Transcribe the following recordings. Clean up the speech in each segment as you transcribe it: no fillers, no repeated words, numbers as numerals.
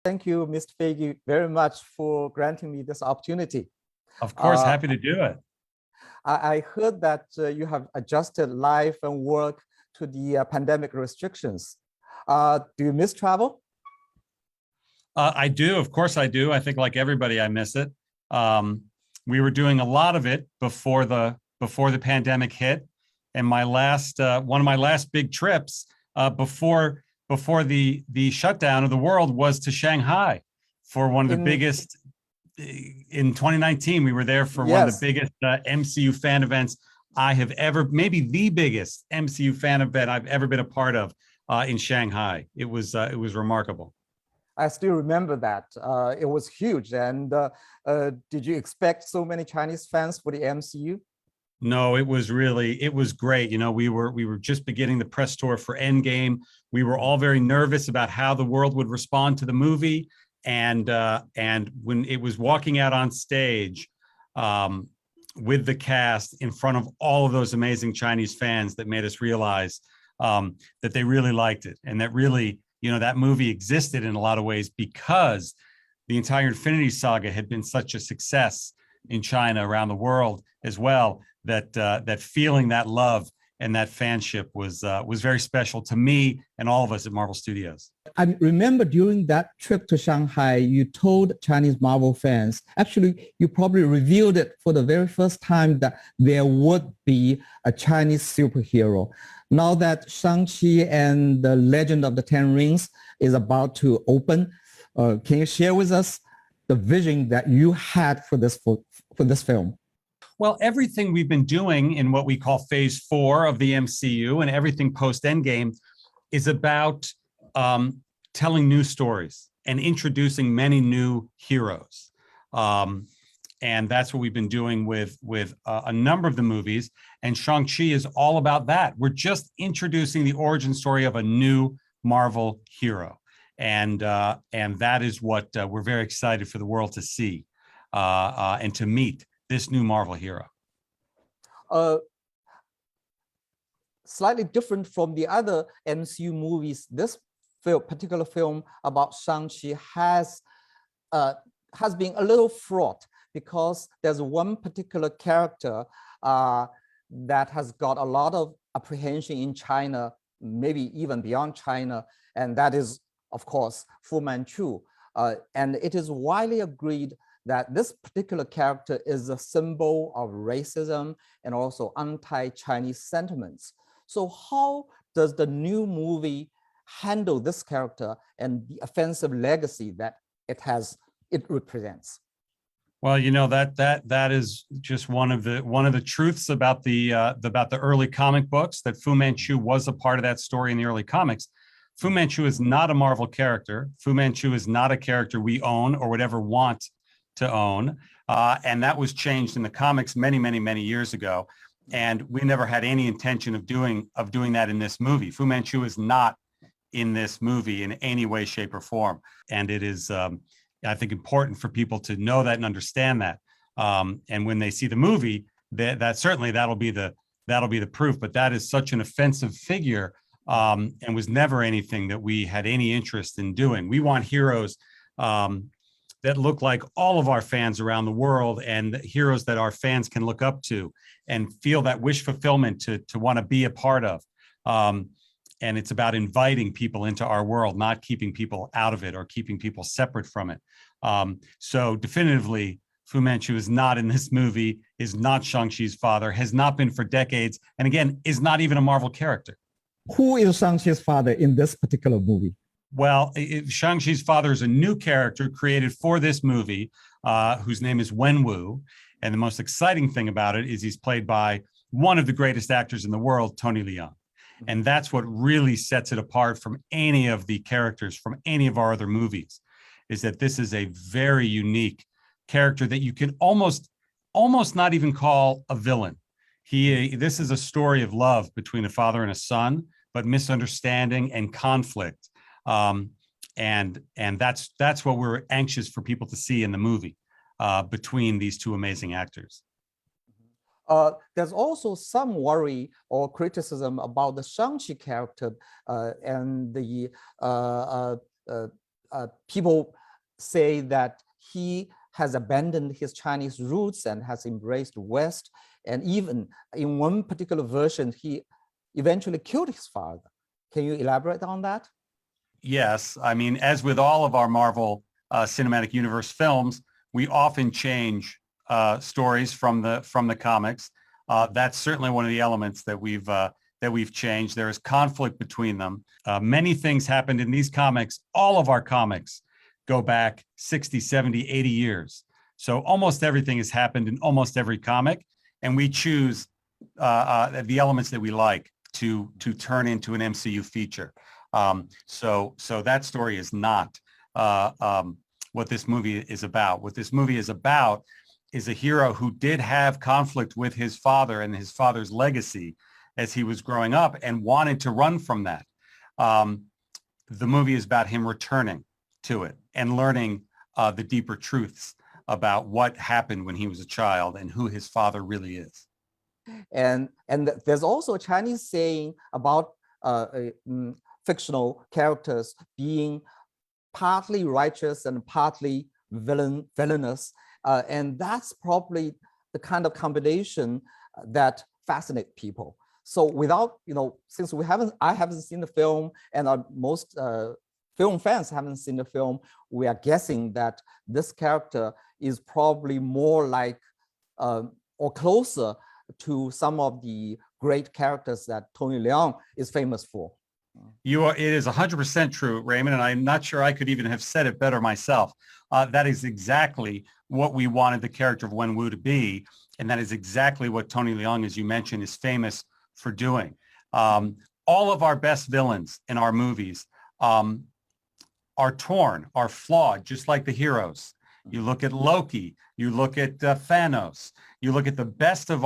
Thank you, Mr. Feige, very much for granting me this opportunity. Of course, Uh, happy to do it. I heard that you have adjusted life and work to the pandemic restrictions. Do you miss travel? I do, of course I do. I think like everybody, I miss it. We were doing a lot of it before the pandemic hit, and my last one of my last big trips before the shutdown of the world was to Shanghai for one of the biggest. In 2019, we were there for one of the biggest MCU fan events I have ever, maybe the biggest MCU fan event I've ever been a part of in Shanghai. It was remarkable. I still remember that. It was huge. And did you expect so many Chinese fans for the MCU? No, it was great. You know, we were just beginning the press tour for Endgame. We were all very nervous about how the world would respond to the movie. And when it was walking out on stage with the cast in front of all of those amazing Chinese fans, that made us realize that they really liked it, and that really, you know, that movie existed in a lot of ways because the entire Infinity Saga had been such a success in China, around the world as well, that that feeling, that love, and that fanship was very special to me and all of us at Marvel Studios. I remember during that trip to Shanghai, you told Chinese Marvel fans, actually, you probably revealed it for the very first time, that there would be a Chinese superhero. Now that Shang-Chi and the Legend of the Ten Rings is about to open, can you share with us the vision that you had for this film? Well, everything we've been doing in what we call phase 4 of the MCU and everything post Endgame is about telling new stories and introducing many new heroes. And that's what we've been doing with a number of the movies. And Shang-Chi is all about that. We're just introducing the origin story of a new Marvel hero. And that is what we're very excited for the world to see and to meet this new Marvel hero. Slightly different from the other MCU movies, this particular film about Shang-Chi has been a little fraught, because there's one particular character that has got a lot of apprehension in China, maybe even beyond China, and that is, of course, Fu Manchu. And it is widely agreed that this particular character is a symbol of racism and also anti-Chinese sentiments. So how does the new movie handle this character and the offensive legacy that it represents? Well, you know, that is just one of the truths about the early comic books, that Fu Manchu was a part of that story in the early comics. Fu Manchu is not a Marvel character. Fu Manchu is not a character we own or would ever want to own, and that was changed in the comics many years ago, and we never had any intention of doing that in this movie. Fu Manchu is not in this movie in any way, shape, or form, and it is I think important for people to know that and understand that, and when they see the movie, that certainly that'll be the proof. But that is such an offensive figure, and was never anything that we had any interest in doing. We want heroes that look like all of our fans around the world, and heroes that our fans can look up to and feel that wish fulfillment to want to be a part of. And it's about inviting people into our world, not keeping people out of it or keeping people separate from it. So definitively, Fu Manchu is not in this movie, is not Shang-Chi's father, has not been for decades, and again, is not even a Marvel character. Who is Shang-Chi's father in this particular movie? Well, Shang-Chi's father is a new character created for this movie, whose name is Wenwu. And the most exciting thing about it is he's played by one of the greatest actors in the world, Tony Leung. And that's what really sets it apart from any of the characters from any of our other movies, is that this is a very unique character that you can almost not even call a villain. This is a story of love between a father and a son, but misunderstanding and conflict. And that's what we're anxious for people to see in the movie, between these two amazing actors. There's also some worry or criticism about the Shang-Chi character and the people say that he has abandoned his Chinese roots and has embraced West. And even in one particular version, he eventually killed his father. Can you elaborate on that? Yes, I mean, as with all of our Marvel Cinematic Universe films, we often change stories from the comics. That's certainly one of the elements that we've changed. There is conflict between them. Many things happened in these comics. All of our comics go back 60, 70, 80 years. So almost everything has happened in almost every comic, and we choose the elements that we like to turn into an MCU feature. So that story is not what this movie is about. What this movie is about is a hero who did have conflict with his father and his father's legacy as he was growing up and wanted to run from that. The movie is about him returning to it and learning the deeper truths about what happened when he was a child and who his father really is. And there's also a Chinese saying about fictional characters being partly righteous and partly villainous. And that's probably the kind of combination that fascinates people. So without, since I haven't seen the film, and most film fans haven't seen the film, we are guessing that this character is probably more like or closer to some of the great characters that Tony Leung is famous for. It is 100% true, Raymond, and I'm not sure I could even have said it better myself. That is exactly what we wanted the character of Wenwu to be, and that is exactly what Tony Leung, as you mentioned, is famous for doing. All of our best villains in our movies are torn, are flawed, just like the heroes. You look at Loki, you look at Thanos, you look at the best of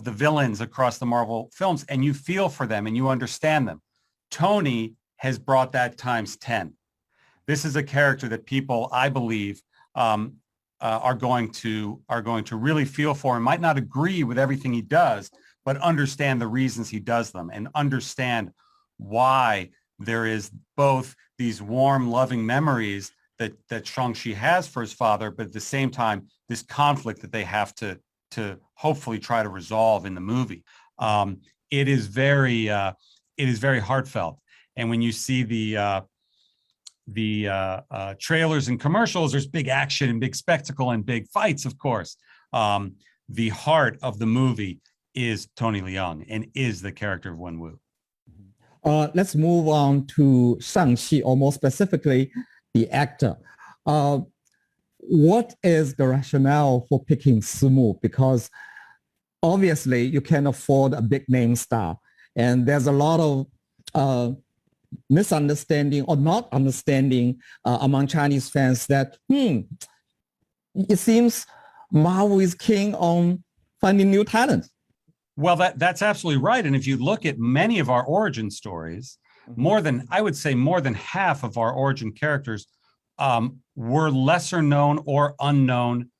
the villains across the Marvel films, and you feel for them and you understand them. Tony has brought that times 10. This is a character that people, I believe, are going to really feel for and might not agree with everything he does, but understand the reasons he does them and understand why there is both these warm, loving memories that Shang-Chi has for his father, but at the same time, this conflict that they have to hopefully try to resolve in the movie. It is very heartfelt. And when you see the trailers and commercials, there's big action and big spectacle and big fights, of course. The heart of the movie is Tony Leung and is the character of Wenwu. Let's move on to Shang-Chi, or more specifically, the actor. What is the rationale for picking Simu? Because obviously you can afford a big name star, and there's a lot of misunderstanding or not understanding among Chinese fans that it seems Marvel is keen on finding new talent. Well, that's absolutely right. And if you look at many of our origin stories, more than half of our origin characters were lesser known or unknown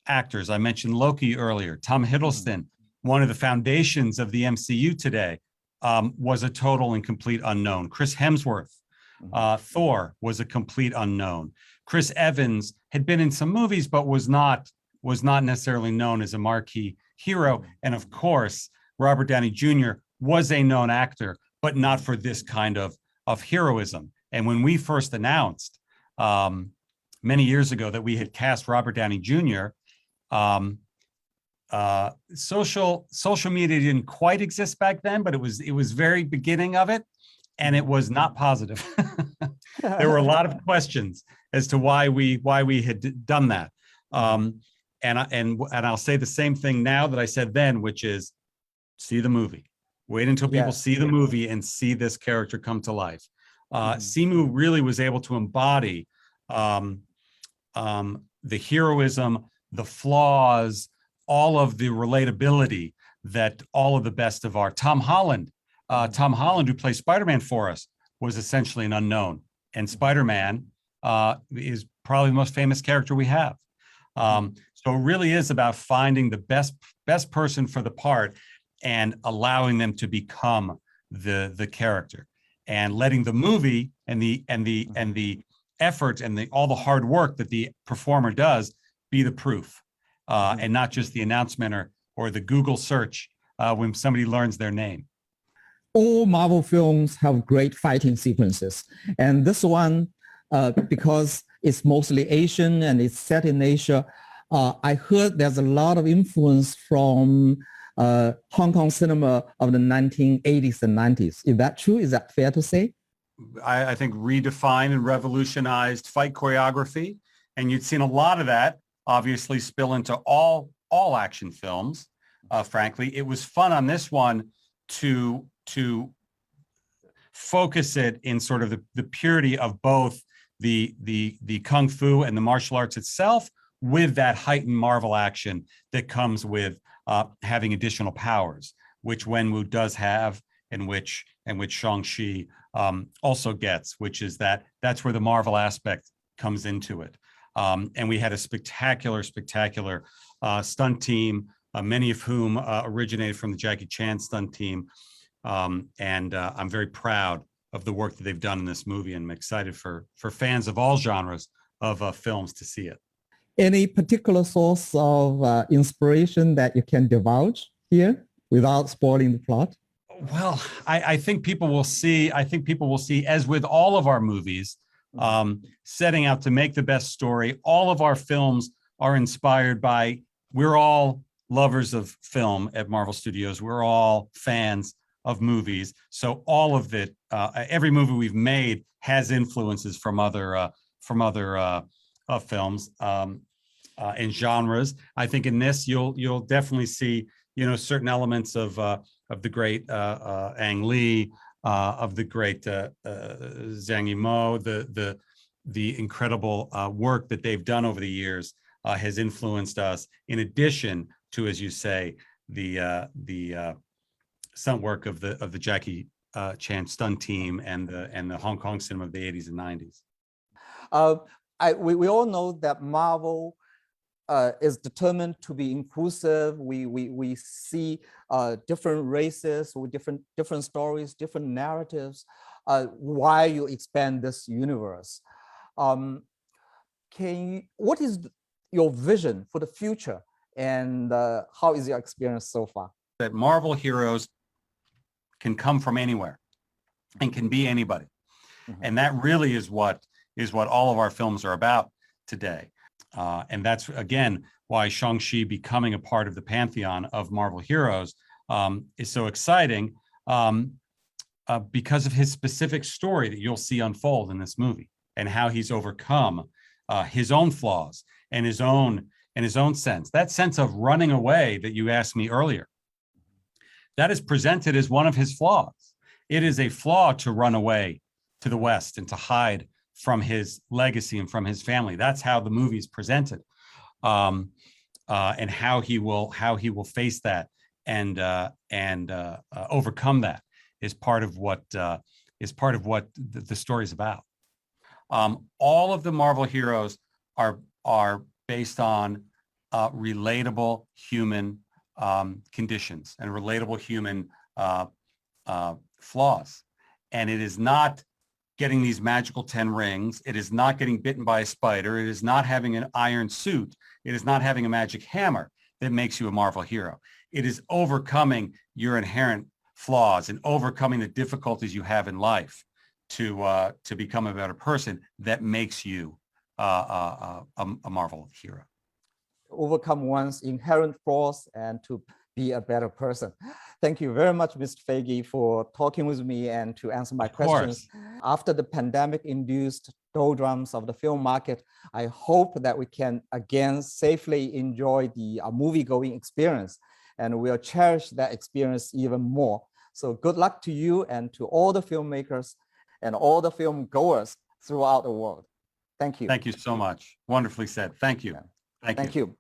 actors. I mentioned Loki earlier. Tom Hiddleston, one of the foundations of the MCU today, was a total and complete unknown. Chris Hemsworth, Thor, was a complete unknown. Chris Evans had been in some movies, but was not necessarily known as a marquee hero. And of course, Robert Downey Jr. was a known actor, but not for this kind of heroism. And when we first announced many years ago that we had cast Robert Downey Jr., social media didn't quite exist back then, but it was very beginning of it, and it was not positive. There were a lot of questions as to why we had done that. And I'll say the same thing now that I said then, which is see the movie. Wait until people see the movie and see this character come to life. Simu really was able to embody the heroism, the flaws, all of the relatability that all of the best of our Tom Holland, who plays Spider-Man for us, was essentially an unknown. And Spider-Man is probably the most famous character we have. So it really is about finding the best person for the part and allowing them to become the character, and letting the movie and effort and all the hard work that the performer does be the proof, and not just the announcement or the Google search when somebody learns their name. All Marvel films have great fighting sequences. And this one, because it's mostly Asian and it's set in Asia, I heard there's a lot of influence from Hong Kong cinema of the 1980s and 90s. Is that true? Is that fair to say? I think redefined and revolutionized fight choreography. And you'd seen a lot of that obviously spill into all action films. Frankly, it was fun on this one to focus it in sort of the purity of both the kung fu and the martial arts itself, with that heightened Marvel action that comes with having additional powers, which Wenwu does have, and which Shang-Chi also gets, which is that's where the Marvel aspect comes into it. And we had a spectacular stunt team, many of whom originated from the Jackie Chan stunt team. And I'm very proud of the work that they've done in this movie, and I'm excited for fans of all genres of films to see it. Any particular source of inspiration that you can divulge here without spoiling the plot? Well, I think people will see, as with all of our movies, setting out to make the best story. All of our films are inspired by, we're all lovers of film at Marvel Studios. We're all fans of movies. So all of it, every movie we've made has influences from other films and genres. I think in this, you'll definitely see, certain elements of the great Ang Lee, of the great Zhang Yimou. The incredible work that they've done over the years has influenced us, in addition to, as you say, the stunt work of the Jackie Chan stunt team and the Hong Kong cinema of the 80s and 90s. We all know that Marvel is determined to be inclusive. We see different races with different stories, different narratives. Why you expand this universe? What is your vision for the future, and how is your experience so far? That Marvel heroes can come from anywhere and can be anybody. Mm-hmm. And that really is what all of our films are about today. And that's, again, why Shang-Chi becoming a part of the pantheon of Marvel heroes is so exciting, because of his specific story that you'll see unfold in this movie, and how he's overcome his own flaws and his own sense. That sense of running away that you asked me earlier, that is presented as one of his flaws. It is a flaw to run away to the West and to hide from his legacy and from his family. That's how the movie is presented, and how he will face that and overcome that is part of what the story is about. All of the Marvel heroes are based on relatable human conditions and relatable human flaws, and it is not getting these magical 10 rings. It is not getting bitten by a spider. It is not having an iron suit. It is not having a magic hammer that makes you a Marvel hero. It is overcoming your inherent flaws and overcoming the difficulties you have in life to become a better person that makes you a Marvel hero. Overcome one's inherent flaws and to be a better person. Thank you very much, Mr. Feige, for talking with me and to answer my questions. After the pandemic-induced doldrums of the film market, I hope that we can again safely enjoy the movie-going experience, and we'll cherish that experience even more. So good luck to you and to all the filmmakers and all the film goers throughout the world. Thank you. Thank you so much. Wonderfully said. Thank you. Thank you.